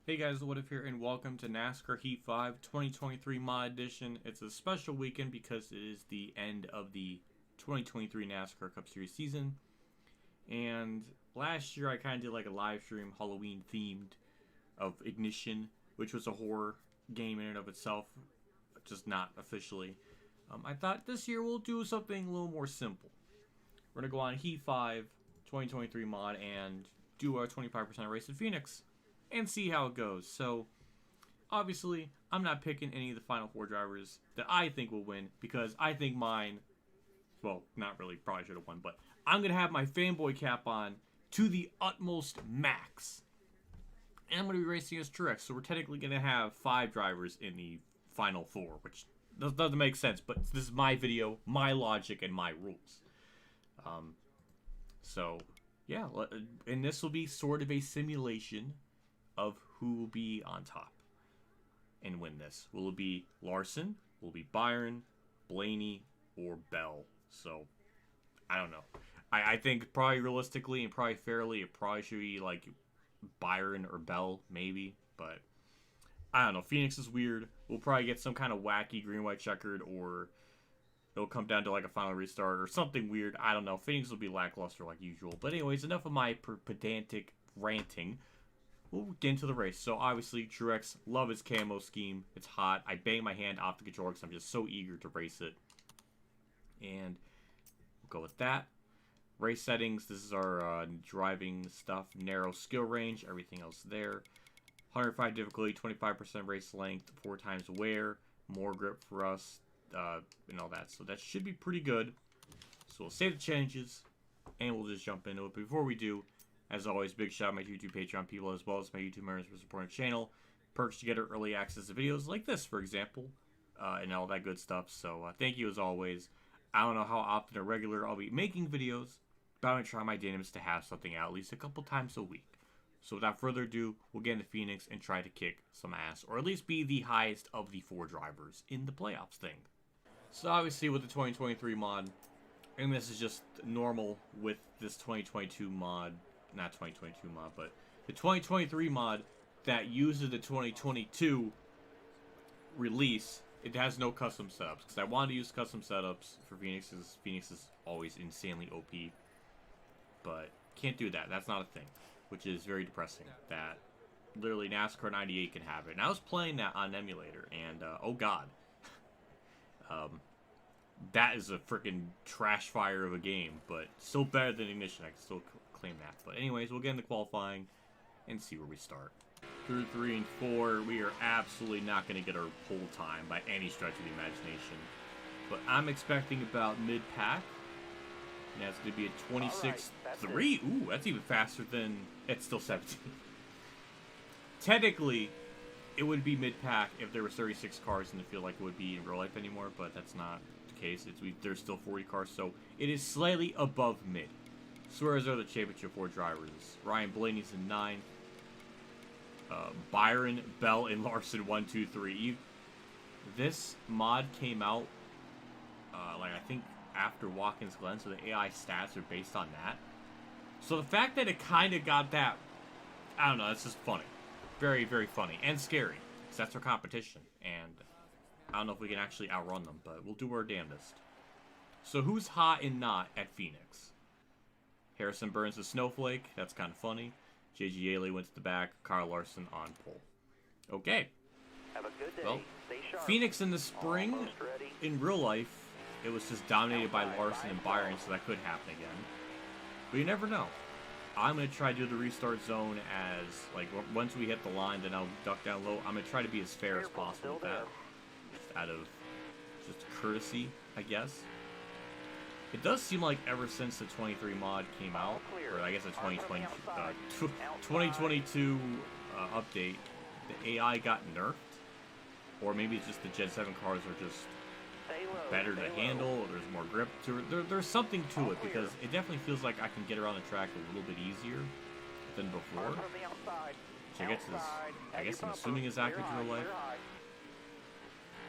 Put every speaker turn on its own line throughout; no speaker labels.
Hey guys, WhatiF here, and welcome to NASCAR Heat 5 2023 Mod Edition. It's a special weekend because it is the end of the 2023 NASCAR Cup Series season. And last year I kind of did like a live stream, Halloween themed, of Ignition, which was a horror game in and of itself, just not officially. I thought this year we'll do something a little more simple. We're going to go on Heat 5 2023 mod and do our 25% race in Phoenix and see how it goes. So, obviously, I'm not picking any of the final four drivers that I think will win because I think mine, well, not really, probably should have won, but I'm going to have my fanboy cap on to the utmost max. And I'm going to be racing as Torres, so we're technically going to have 5 drivers in the final 4, which doesn't make sense, but this is my video, my logic, and my rules. So, yeah, and this will be sort of a simulation of who will be on top and win this. Will it be Larson? Will it be Byron, Blaney, or Bell? So, I don't know. I think probably realistically and probably fairly, it probably should be like Byron or Bell, maybe. But, I don't know. Phoenix is weird. We'll probably get some kind of wacky green-white checkered, or it'll come down to like a final restart or something weird. I don't know. Phoenix will be lackluster like usual. But anyways, enough of my pedantic ranting. We'll get into the race. So obviously, Truex, love his camo scheme. It's hot. I bang my hand off the controller because I'm just so eager to race it. And we'll go with that. Race settings. This is our driving stuff. Narrow skill range. Everything else there. 105 difficulty. 25% race length. 4 times wear. More grip for us. And all that. So that should be pretty good. So we'll save the changes. And we'll just jump into it. But before we do, as always, big shout out to my YouTube Patreon people as well as my YouTube members for supporting the channel. Perks to get early access to videos like this, for example, and all that good stuff. So thank you as always. I don't know how often or regular I'll be making videos, but I'm going to try my damnedest to have something out at least a couple times a week. So without further ado, we'll get into Phoenix and try to kick some ass, or at least be the highest of the 4 drivers in the playoffs thing. So obviously with the 2023 mod, and this is just normal with this 2022 mod, not 2022 mod, but the 2023 mod that uses the 2022 release, it has no custom setups, because I wanted to use custom setups for Phoenix, because Phoenix is always insanely OP, but can't do that. That's not a thing, which is very depressing, that literally NASCAR 98 can have it. And I was playing that on an emulator, and oh god, that is a freaking trash fire of a game, but still better than Ignition. I can still claim that. But anyways, we'll get into qualifying and see where we start. Through 3 and 4, we are absolutely not going to get our pole time by any stretch of the imagination. But I'm expecting about mid-pack. And that's going to be a 26.3. Ooh, that's even faster than... It's still 17. Technically, it would be mid-pack if there were 36 cars in the field like it would be in real life anymore, but that's not the case. There's still 40 cars, so it is slightly above mid. Suarez are the championship 4 drivers. Ryan Blaney's in 9. Byron, Bell, and Larson 1, 2, 3. This mod came out, like I think after Watkins Glen, so the AI stats are based on that. So the fact that it kind of got that, I don't know, it's just funny. Very, very funny. And scary, because that's our competition. And I don't know if we can actually outrun them, but we'll do our damnedest. So who's hot and not at Phoenix? Harrison Burns the Snowflake. That's kind of funny. J.G. Yaley went to the back. Kyle Larson on pole. Okay.
Have a good day.
Well, Phoenix in the spring, in real life, it was just dominated by Larson and Byron, so that could happen again. But you never know. I'm going to try to do the restart zone as, like, once we hit the line, then I'll duck down low. I'm going to try to be as fair as possible with that. Just out of just courtesy, I guess. It does seem like ever since the 23 mod came out, or I guess the 2022 update, the AI got nerfed. Or maybe it's just the Gen 7 cars are just better to handle, or there's more grip to it. There's something to it, because it definitely feels like I can get around the track a little bit easier than before. Which I guess I'm assuming is accurate in real life.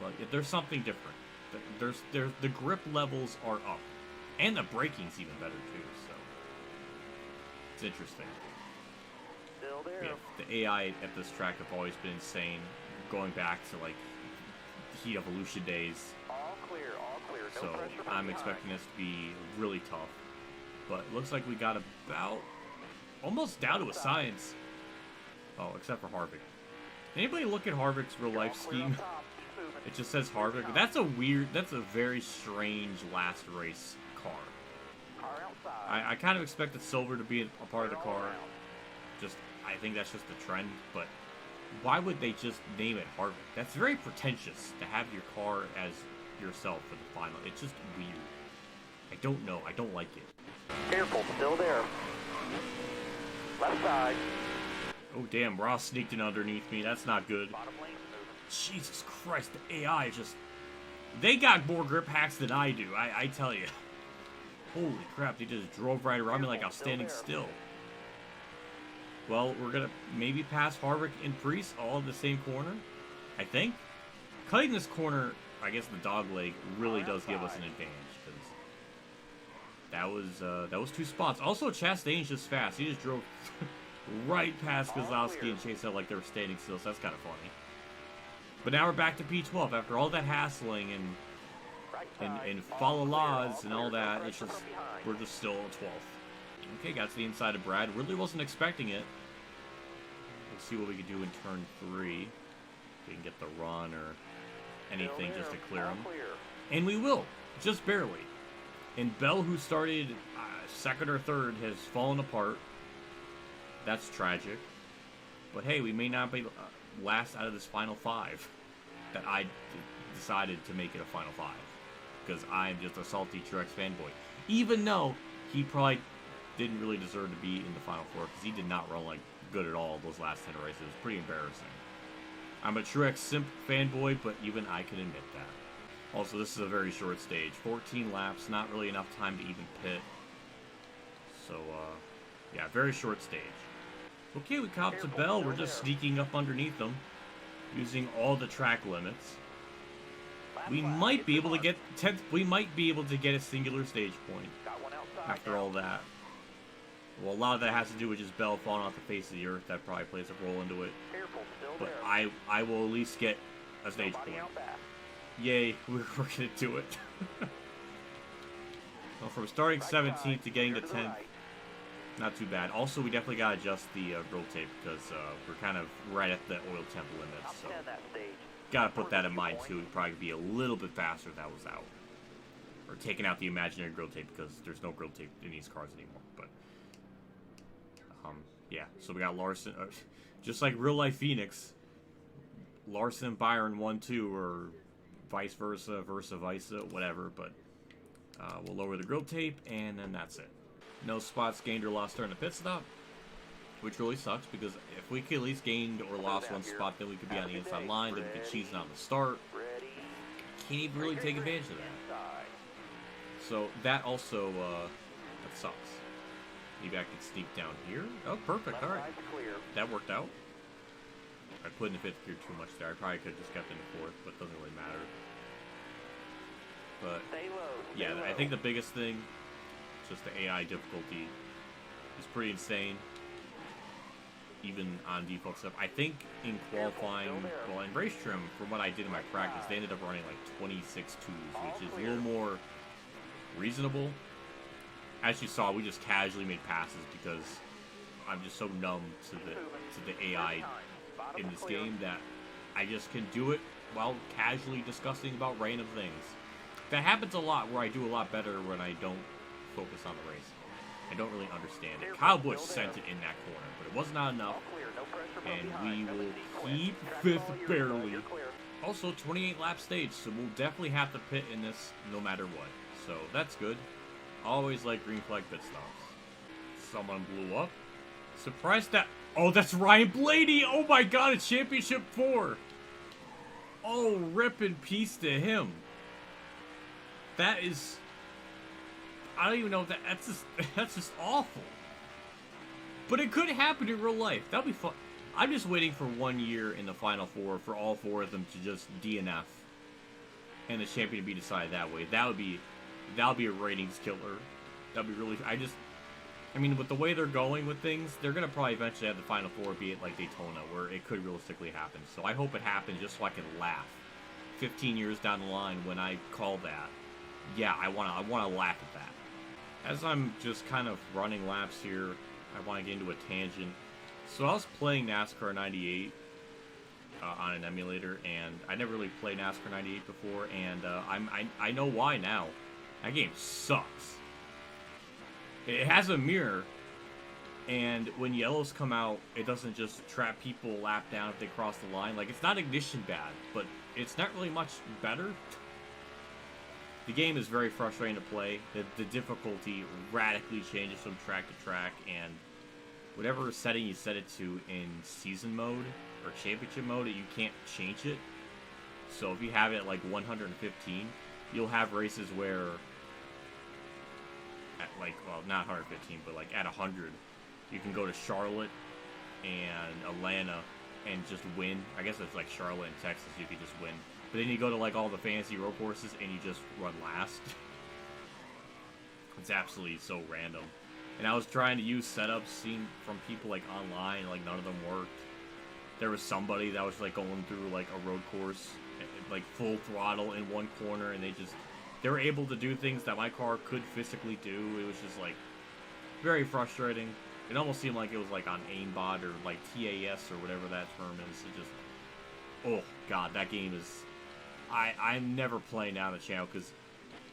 But there's something different. The grip levels are up. And the braking's even better too, so it's interesting. Yeah, the AI at this track have always been insane, going back to like Heat Evolution days.
All clear, all clear. No
So
pressure from
I'm
behind.
expecting this to be really tough. But it looks like we got about almost down to a science. Oh, except for Harvick. Anybody look at Harvick's real life
All clear
scheme?
up top. Keep moving.
It just says Harvick. That's a weird, that's a very strange last race car.
Car outside.
I kind of expected silver to be a part of the
Clear all
car.
around.
Just, I think that's just the trend, but why would they just name it Harvick? That's very pretentious to have your car as yourself for the final. It's just weird. I don't know. I don't like it.
Careful, still there. Left side.
Oh, damn. Ross sneaked in underneath me. That's not good.
Bottom lane's moving.
Jesus Christ. The AI is just... They got more grip hacks than I do. I tell you. Holy crap. They just drove right around me like I was standing still. Well, we're going to maybe pass Harvick and Priest all in the same corner. I think. Cutting this corner, I guess the dog leg, really does give us an advantage. Because that was 2 spots. Also, Chastain's just fast. He just drove right past Kozlowski and chased out like they were standing still, so that's kind of funny. But now we're back to P12. After all that hassling and follow laws and all that, it's just, we're just still 12th. Okay, got to the inside of Brad. Really wasn't expecting it. We'll see what we can do in turn 3. If we can get the run or anything just to clear him. And we will, just barely. And Bell, who started second or third, has fallen apart. That's tragic. But hey, we may not be last out of this final 5. That I decided to make it a final 5. Because I'm just a salty Truex fanboy. Even though he probably didn't really deserve to be in the final 4. Because he did not run like good at all those last 10 races. It was pretty embarrassing. I'm a Truex simp fanboy, but even I can admit that. Also, this is a very short stage. 14 laps, not really enough time to even pit. So, yeah, very short stage. Okay, we caught up to Bell. We're just sneaking up underneath them, using all the track limits. We might be able to get 10th. We might be able to get a singular stage point after all that. Well, a lot of that has to do with just Bell falling off the face of the earth. That probably plays a role into it. But I will at least get a stage point. Yay, we're gonna do it. Well, from starting 17th to getting to 10th, not too bad. Also, we definitely gotta adjust the grill tape because we're kind of right at the oil temp limit. So, gotta put that in mind too. It'd probably be a little bit faster if that was out. Or taking out the imaginary grill tape because there's no grill tape in these cars anymore. But, yeah. So we got Larson, just like real life Phoenix. Larson and Byron 1-2 or vice versa, whatever, but we'll lower the grill tape, and then that's it. No spots gained or lost during the pit stop, which really sucks, because if we could at least gained or lost 1 spot, then we could be on the inside line, then we could cheese on the start. Can't even really take advantage of that. So that also, that sucks. Maybe I could sneak down here. Oh, perfect, alright. That worked out. I put in the 5th gear too much there. I probably could have just kept in the 4th, but it doesn't really matter. But, yeah, I think the biggest thing, just the AI difficulty, is pretty insane. Even on default stuff. I think in qualifying, well, in race trim, from what I did in my practice, they ended up running like 26 twos, which is a little more reasonable. As you saw, we just casually made passes because I'm just so numb to the AI in this game that I just can do it while casually discussing about random things. That happens a lot where I do a lot better when I don't focus on the race. I don't really understand it. Kyle Busch sent it in that corner, but it was not enough, and we will keep 5th barely. Also, 28 lap stage, so we'll definitely have to pit in this no matter what. So that's good. Always like green flag pit stops. Someone blew up. Surprised that... Oh, that's Ryan Blaney! Oh my god, it's Championship 4! Oh, rip in peace to him. That is... I don't even know if that's just awful. But it could happen in real life. That'd be fun. I'm just waiting for 1 year in the Final 4 for all 4 of them to just DNF. And the champion to be decided that way. That would be a ratings killer. That'd be really... I mean, with the way they're going with things, they're going to probably eventually have the Final Four be at, like, Daytona, where it could realistically happen. So I hope it happens just so I can laugh 15 years down the line when I call that. Yeah, I want to laugh at that. As I'm just kind of running laps here, I want to get into a tangent. So I was playing NASCAR 98 on an emulator, and I never really played NASCAR 98 before, and I know why now. That game sucks. It has a mirror, and when yellows come out, it doesn't just trap people lap down if they cross the line. Like, it's not ignition bad, but it's not really much better. The game is very frustrating to play. The difficulty radically changes from track to track, and whatever setting you set it to in season mode or championship mode, you can't change it. So if you have it at like 115, you'll have races where at like, well, not 115, but like at 100, you can go to Charlotte and Atlanta and just win. I guess it's like Charlotte and Texas, you could just win. But then you go to like all the fancy road courses and you just run last. It's absolutely so random. And I was trying to use setups seen from people like online, like none of them worked. There was somebody that was like going through like a road course, like full throttle in one corner, and they were able to do things that my car could physically do. It was just like very frustrating. It almost seemed like it was like on aimbot or like TAS or whatever that term is. It just, oh god, that game is. I'm never playing down the channel because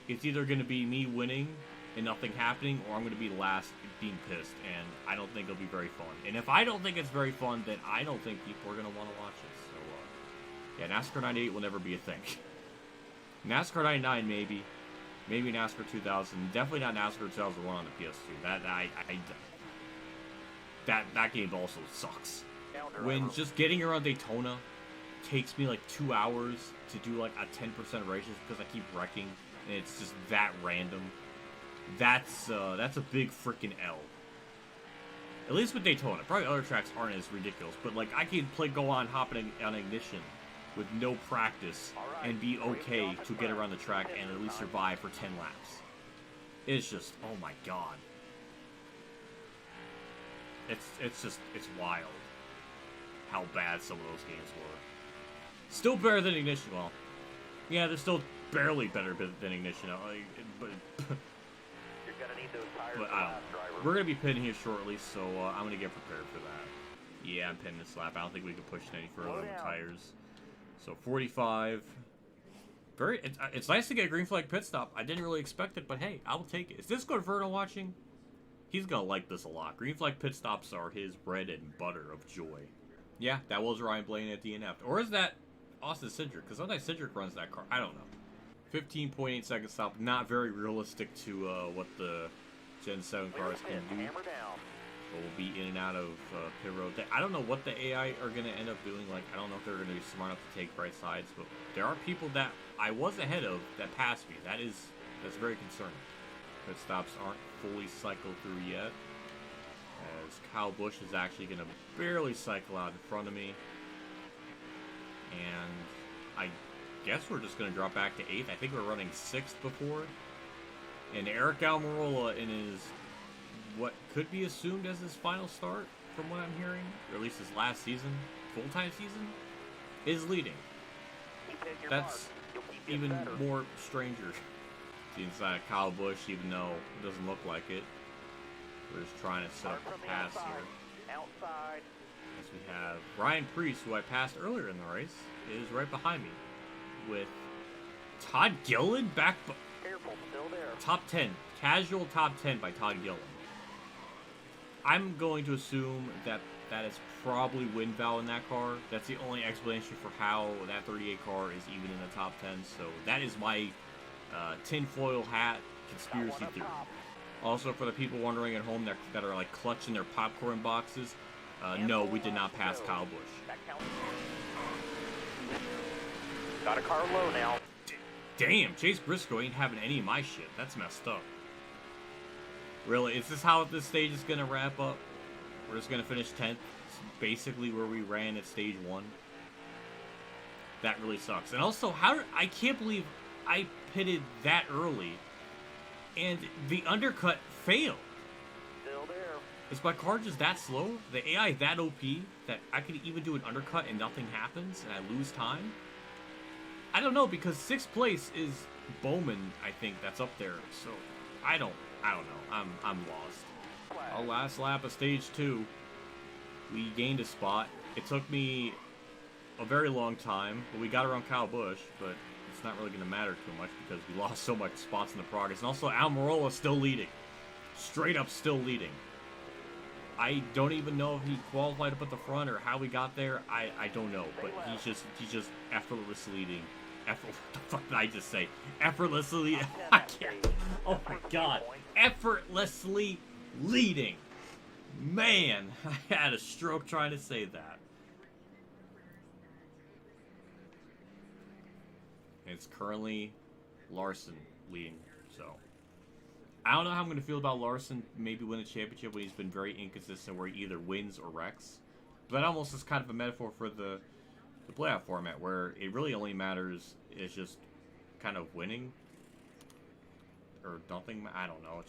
it's either going to be me winning and nothing happening, or I'm going to be last being pissed, and I don't think it'll be very fun. And if I don't think it's very fun, then I don't think people are going to want to watch it. So, yeah, NASCAR 98 will never be a thing. NASCAR 99, maybe. Maybe NASCAR 2000. Definitely not NASCAR 2001 on the PS2. That game also sucks. When just getting around Daytona takes me like 2 hours to do like a 10% races because I keep wrecking, and it's just that random. That's a big freaking L. At least with Daytona. Probably other tracks aren't as ridiculous, but like I can go on hopping on ignition with no practice and be okay to get around the track and at least survive for 10 laps. It's just, oh my god. It's wild how bad some of those games were. Still better than Ignition. Well, yeah, they're still barely better than Ignition. But
You're gonna need those tires
but
to last, driver.
we're gonna be pitting here shortly, so I'm gonna get prepared for that. Yeah, I'm pitting this lap. I don't think we can push it any further with tires. So 45. It's nice to get a green flag pit stop. I didn't really expect it, but hey, I will take it. Is this good Verno watching? He's gonna like this a lot. Green flag pit stops are his bread and butter of joy. Yeah, that was Ryan Blaney at DNF. Or is that Austin Cindric? Because sometimes Cindric runs that car. I don't know. 15.8 second stop. Not very realistic to what the Gen 7 cars can do.
Hammer down.
But we'll be in and out of pit road. I don't know what the AI are going to end up doing. Like, I don't know if they're going to be smart enough to take right sides. But there are people that I was ahead of that passed me. That's very concerning. Pit stops aren't fully cycled through yet, as Kyle Busch is actually going to barely cycle out in front of me. And I guess we're just going to drop back to 8th. I think we're running 6th before. And Eric Almirola in his, what could be assumed as his final start, from what I'm hearing, or at least his last season, full-time season, is leading. That's even more stranger. The inside of Kyle Busch, even though it doesn't look like it. We're just trying to set up a pass here.
Outside.
As we have Ryan Preece, who I passed earlier in the race, is right behind me. With Todd Gilliland back.
Careful, still there.
Top 10. Casual top 10 by Todd Gilliland. I'm going to assume that is probably wind valve in that car. That's the only explanation for how that 38 car is even in the top 10. So that is my tinfoil hat conspiracy theory. Also, for the people wondering at home that are like clutching their popcorn boxes, no, we did not pass Kyle Busch.
Got a car low now.
Damn, Chase Briscoe ain't having any of my shit. That's messed up. Really, is this how this stage is gonna wrap up? We're just gonna finish 10th. It's basically where we ran at stage 1. That really sucks. And also, I can't believe I pitted that early and the undercut failed.
Still
Is my car just that slow? The AI that OP that I could even do an undercut and nothing happens and I lose time? I don't know, because 6th place is Bowman, I think, that's up there. So I don't know. I'm lost. Our last lap of stage 2. We gained a spot. It took me a very long time, but we got around Kyle Busch, but it's not really going to matter too much because we lost so much spots in the progress. And also, Almirola still leading. Straight up still leading. I don't even know if he qualified up at the front or how we got there. I don't know, but he's just effortlessly leading. What the fuck did I just say? Effortlessly. I can't. Oh my god. Effortlessly leading. Man, I had a stroke trying to say that. It's currently Larson leading, so I don't know how I'm going to feel about Larson maybe win the championship when he's been very inconsistent where he either wins or wrecks. But that almost is kind of a metaphor for the playoff format where it really only matters is just kind of winning or nothing. I don't know.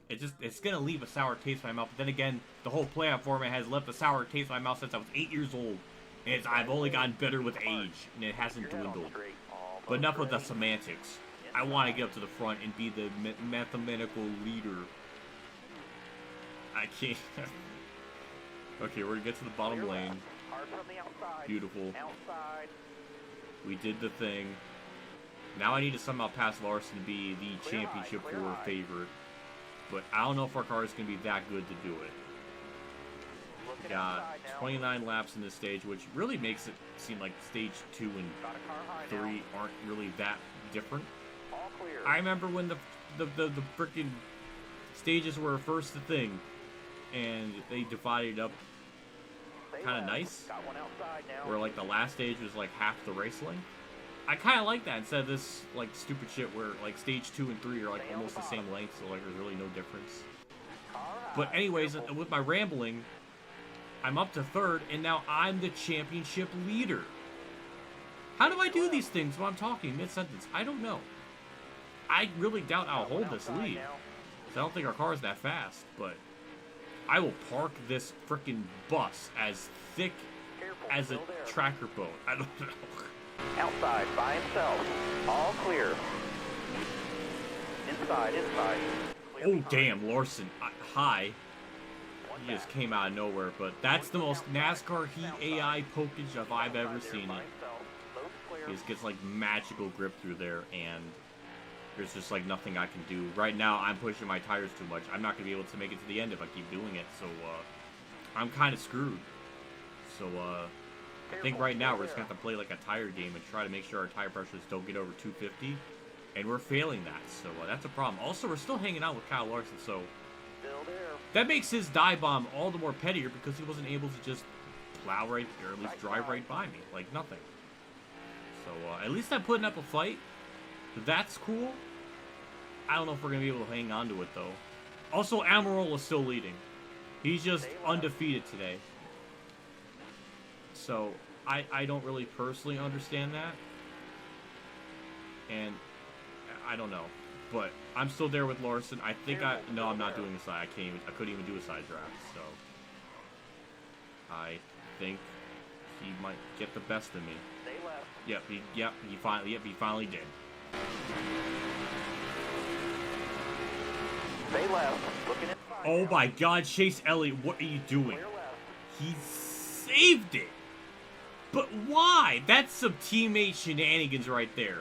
It's going to leave a sour taste in my mouth. But then again, the whole playoff format has left a sour taste in my mouth since I was 8 years old. And I've only gotten better with age, and it hasn't dwindled. But enough of the semantics. I want to get up to the front and be the mathematical leader. I can't. Okay, we're going to get to the bottom lane. Beautiful. We did the thing. Now I need to somehow pass Larson to be the championship 4 favorite. But I don't know if our car is going to be that good to do it. Got 29 laps in this stage, which really makes it seem like stage 2 and 3 aren't really that different. I remember when the freaking stages were first a thing, and they divided up kind of nice, where like the last stage was like half the race length. I kind of like that instead of this like stupid shit where like stage 2 and 3 are like almost the same length, so like there's really no difference. But anyways, with my rambling, I'm up to 3rd, and now I'm the championship leader. How do I do these things when I'm talking mid-sentence? I don't know. I really doubt I'll hold this lead, because I don't think our car is that fast, but I will park this freaking bus as thick as a tracker boat. I don't know.
Outside, by himself. All clear. Inside.
Oh, damn, Larson. Hi. He just came out of nowhere, but that's the most NASCAR Heat AI pokage I've ever seen it. He just gets, like, magical grip through there, and there's just, like, nothing I can do. Right now, I'm pushing my tires too much. I'm not going to be able to make it to the end if I keep doing it, so, I'm kind of screwed. So, I think right now we're just going to have to play, like, a tire game and try to make sure our tire pressures don't get over 250, and we're failing that, so that's a problem. Also, we're still hanging out with Kyle Larson, so that makes his dive bomb all the more pettier because he wasn't able to just plow right, or at least drive right by me, like nothing. So, at least I'm putting up a fight. That's cool. I don't know if we're going to be able to hang on to it, though. Also, Almirola's still leading. He's just undefeated today. So, I don't really personally understand that. And I don't know. But I'm still there with Larson. I think no, I'm not doing a side. I couldn't even do a side draft, so I think he might get the best of me. Yep, he finally did.
Stay left. Looking inside.
Oh my god, Chase Elliott, what are you doing? He saved it. But why? That's some teammate shenanigans right there.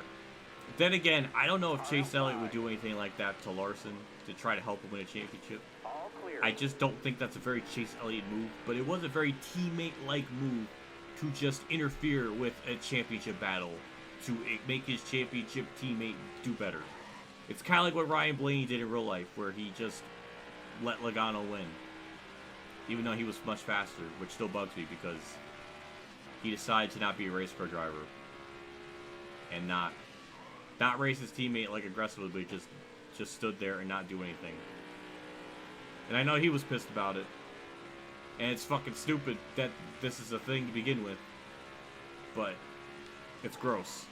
Then again, I don't know if Chase Elliott would do anything like that to Larson to try to help him win a championship. I just don't think that's a very Chase Elliott move, but it was a very teammate-like move to just interfere with a championship battle to make his championship teammate do better. It's kind of like what Ryan Blaney did in real life, where he just let Logano win, even though he was much faster, which still bugs me because he decided to not be a race car driver and not race his teammate like aggressively, but just stood there and not do anything. And I know he was pissed about it. And it's fucking stupid that this is a thing to begin with. But it's gross.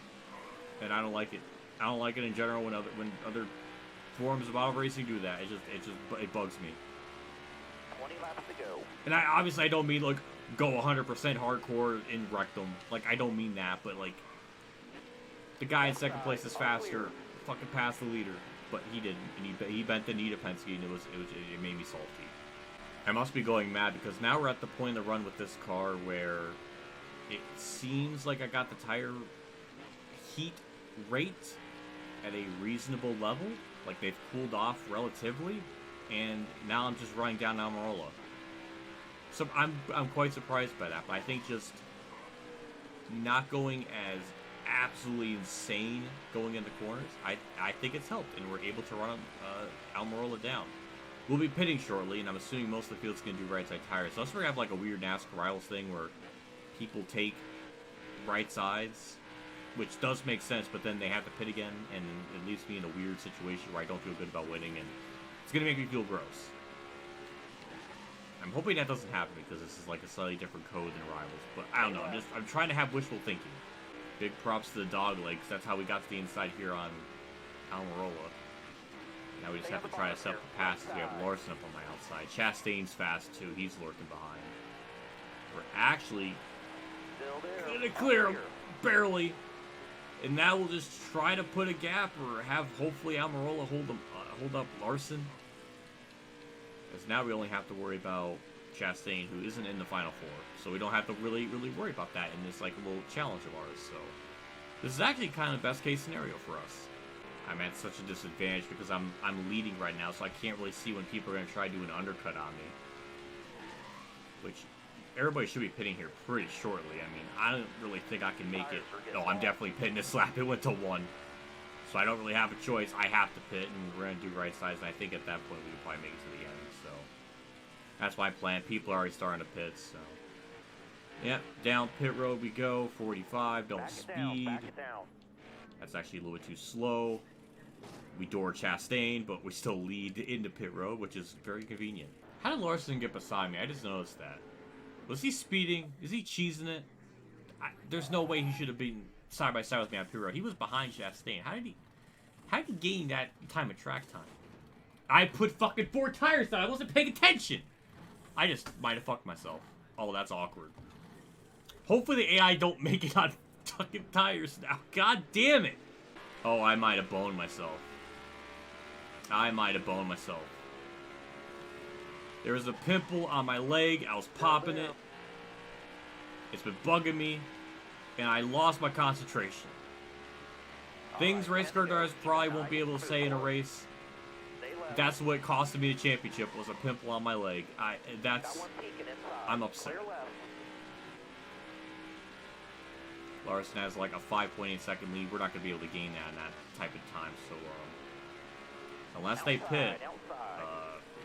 And I don't like it. I don't like it in general when other forms of auto racing do that. It bugs me.
20 laps to go.
And obviously I don't mean, like, go 100% hardcore in rectum. Like, I don't mean that, but, like, the guy in second place is faster, fucking past the leader. But he didn't, and he bent the knee to Penske, and it made me salty. I must be going mad, because now we're at the point in the run with this car where it seems like I got the tire heat rate at a reasonable level. Like, they've cooled off relatively, and now I'm just running down Almirola. So I'm quite surprised by that, but I think just not going as absolutely insane going in the corners, I think it's helped, and we're able to run Almirola down. We'll be pitting shortly, and I'm assuming most of the field's going to do right side tires. So unless we have like a weird NASCAR Rivals thing where people take right sides, which does make sense, but then they have to pit again, and it leaves me in a weird situation where I don't feel good about winning, and it's going to make me feel gross. I'm hoping that doesn't happen, because this is like a slightly different code than Rivals. But I don't know, I'm trying to have wishful thinking. Big props to the dog legs. That's how we got to the inside here on Almirola. Now we just have to try to set up the passes. We have Larson up on my outside. Chastain's fast too. He's lurking behind. We're actually gonna clear him barely, and now we'll just try to put a gap or have hopefully Almirola hold up Larson. Because now we only have to worry about Chastain, who isn't in the Final Four, so we don't have to really worry about that in this like little challenge of ours. So this is actually kind of best case scenario for us. I'm at such a disadvantage because I'm leading right now, so I can't really see when people are going to try to do an undercut on me. Which everybody should be pitting here pretty shortly. I mean, I don't really think I can make it. No, I'm definitely pitting this lap. It went to 1. So I don't really have a choice. I have to pit, and we're going to do right sides, and I think at that point we could probably make it to the end. So that's my plan. People are already starting to pit, so. Yep, down pit road we go. 45, don't speed. That's actually a little bit too slow. We door Chastain, but we still lead into pit road, which is very convenient. How did Larson get beside me? I just noticed that. Was he speeding? Is he cheesing it? There's no way he should have been side by side with me on pit road. He was behind Chastain. How did he gain that time of track time? I put fucking 4 tires down. I wasn't paying attention. I just might have fucked myself. Oh, that's awkward. Hopefully the AI don't make it on fucking tires now. God damn it. Oh, I might have boned myself. There was a pimple on my leg. I was popping it. It's been bugging me. And I lost my concentration. Things race car drivers probably won't be able to say in a race. That's what costed me the championship, was a pimple on my leg. I'm upset. Larson has like a 5.8 second lead. We're not going to be able to gain that in that type of time. So, unless they pit,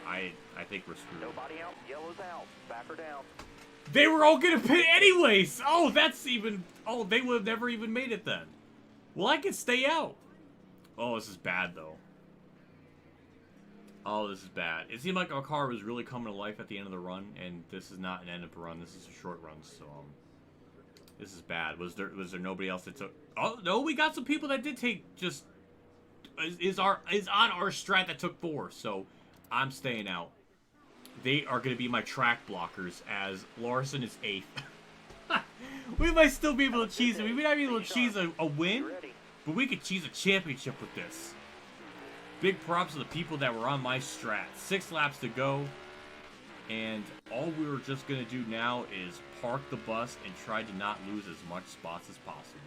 I think we're screwed.
Nobody out, yellow's out, back her down.
They were all going to pit anyways! Oh, that's even... Oh, they would have never even made it then. Well, I could stay out. Oh, this is bad, though. Oh, this is bad. It seemed like our car was really coming to life at the end of the run, and this is not an end of a run. This is a short run, so, this is bad. Was there nobody else that took... Oh, no, we got some people that did take just... Is on our strat that took 4, so I'm staying out. They are going to be my track blockers, as Larson is 8th. We might still be able to cheese it. We may not be able to cheese a win, but we could cheese a championship with this. Big props to the people that were on my strat. 6 laps to go, and all we were just going to do now is park the bus and try to not lose as much spots as possible.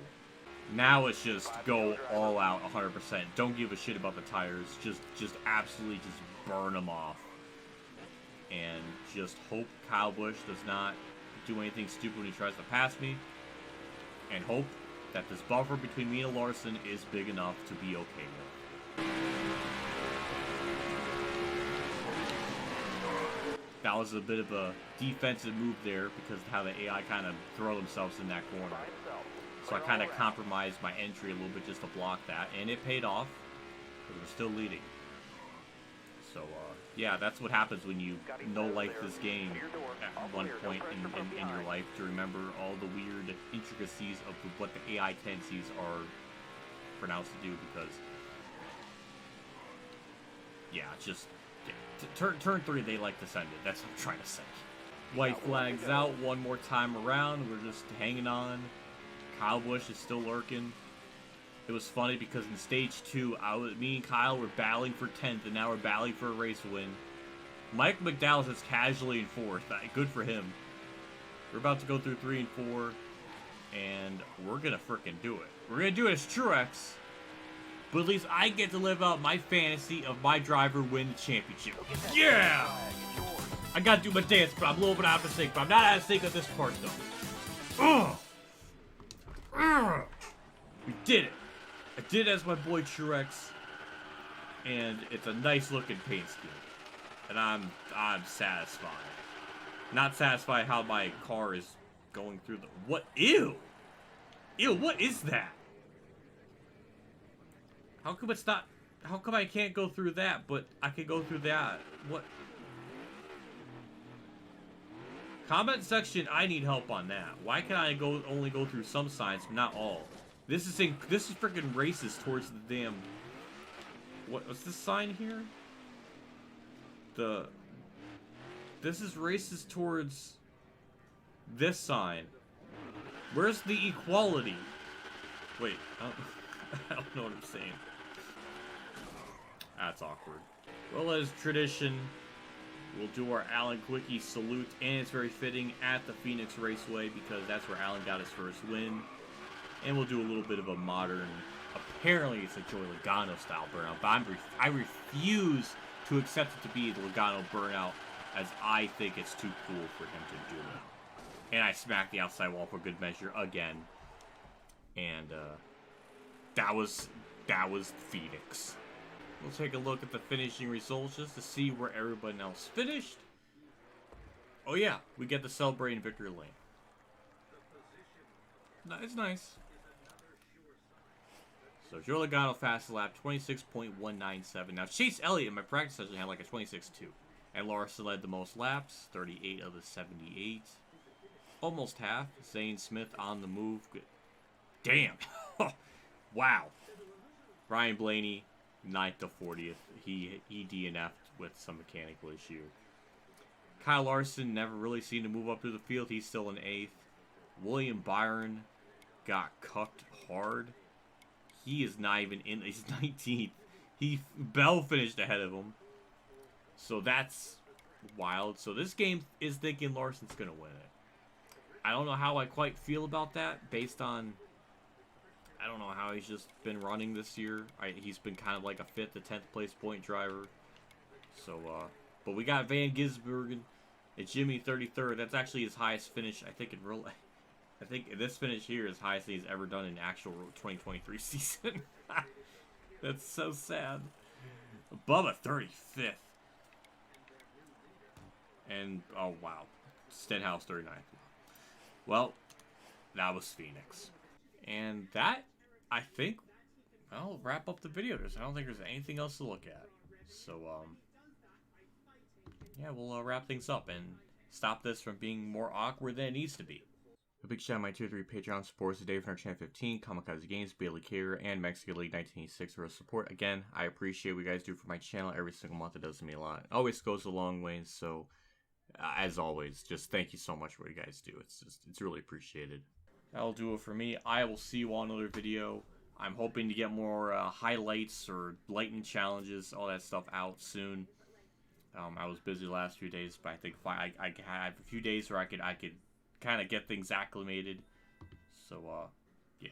Now it's just go all out 100%. Don't give a shit about the tires. Just absolutely just burn them off. And just hope Kyle Busch does not do anything stupid when he tries to pass me. And hope that this buffer between me and Larson is big enough to be okay with. That was a bit of a defensive move there because of how the AI kind of throw themselves in that corner. So I kind of compromised my entry a little bit just to block that. And it paid off because we're still leading. So, yeah, that's what happens when you no-life this game at one point in your life, to remember all the weird intricacies of what the AI tendencies are pronounced to do, because, yeah, it's just Turn 3, they like to send it. That's what I'm trying to say. White flags out one more time around. We're just hanging on. Kyle Busch is still lurking. It was funny because in stage 2, me and Kyle were battling for 10th, and now we're battling for a race win. Mike McDowell's just casually in 4th. Good for him. We're about to go through 3 and 4, and we're gonna freaking do it. We're gonna do it as Truex, but at least I get to live out my fantasy of my driver win the championship. Yeah! I gotta do my dance, but I'm a little bit out of sync, but I'm not out of sync at this part, though. Ugh! Ugh! We did it! I did it as my boy Truex, and it's a nice looking paint scheme. And I'm satisfied. Not satisfied how my car is going through the... What? Ew! Ew, what is that? How come it's not... How come I can't go through that, but I can go through that? What? Comment section, I need help on that. Why can I only go through some signs, but not all? This is freaking racist towards the damn... What's this sign here? This is racist towards this sign. Where's the equality? Wait, I don't know what I'm saying. That's awkward. Well, as tradition, we'll do our Alan Quickie salute, and it's very fitting at the Phoenix Raceway because that's where Alan got his first win. And we'll do a little bit of a modern, apparently it's a Joey Logano style burnout, but I refuse to accept it to be the Logano burnout, as I think it's too cool for him to do it. And I smacked the outside wall for good measure again. And that was Phoenix. We'll take a look at the finishing results just to see where everybody else finished. Oh yeah, we get to celebrate in victory lane. It's nice. So Joe Logano fast lap 26.197. Now Chase Elliott in my practice session had like a 26.2. And Larson led the most laps, 38 of the 78. Almost half. Zane Smith on the move. Damn. Wow. Ryan Blaney, 9th to 40th. He DNF'd with some mechanical issue. Kyle Larson never really seen to move up through the field. He's still in 8th. William Byron got cucked hard. He is not even in. He's 19th. Bell finished ahead of him. So that's wild. So this game is thinking Larson's going to win it. I don't know how I quite feel about that based on... I don't know how he's just been running this year. He's been kind of like a 5th to 10th place point driver. So, but we got Van Gisbergen and Jimmy 33rd. That's actually his highest finish, I think, in real life. I think this finish here is highest he's ever done in actual 2023 season. That's so sad. Bubba 35th. And, oh wow. Stenhouse 39th. Well, that was Phoenix. And that, I think, well, wrap up the video. I don't think there's anything else to look at. So, yeah, we'll wrap things up and stop this from being more awkward than it needs to be. A big shout out to my tier 3 Patreon supporters today from our Channel 15, Kamikazegames, Bailey Carrier, and Mexican League 1986 for support. Again, I appreciate what you guys do for my channel every single month. It does mean a lot. It always goes a long way. So, as always, just thank you so much for what you guys do. It's really appreciated. That'll do it for me. I will see you on another video. I'm hoping to get more highlights or lightning challenges, all that stuff out soon. I was busy the last few days, but I think I have a few days where I could kind of get things acclimated. So yeah,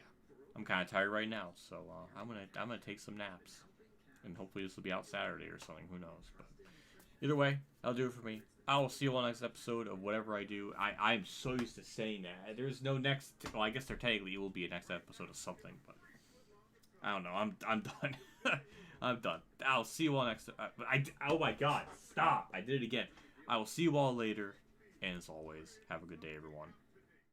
I'm kind of tired right now. So I'm gonna take some naps, and hopefully this will be out Saturday or something. Who knows? But either way, that'll do it for me. I will see you on the next episode of whatever I do. I'm so used to saying that. There's no next... Well, I guess there technically will be a next episode of something, but... I don't know. I'm done. I'm done. I'll see you all next... oh my god. Stop. I did it again. I will see you all later. And as always, have a good day, everyone.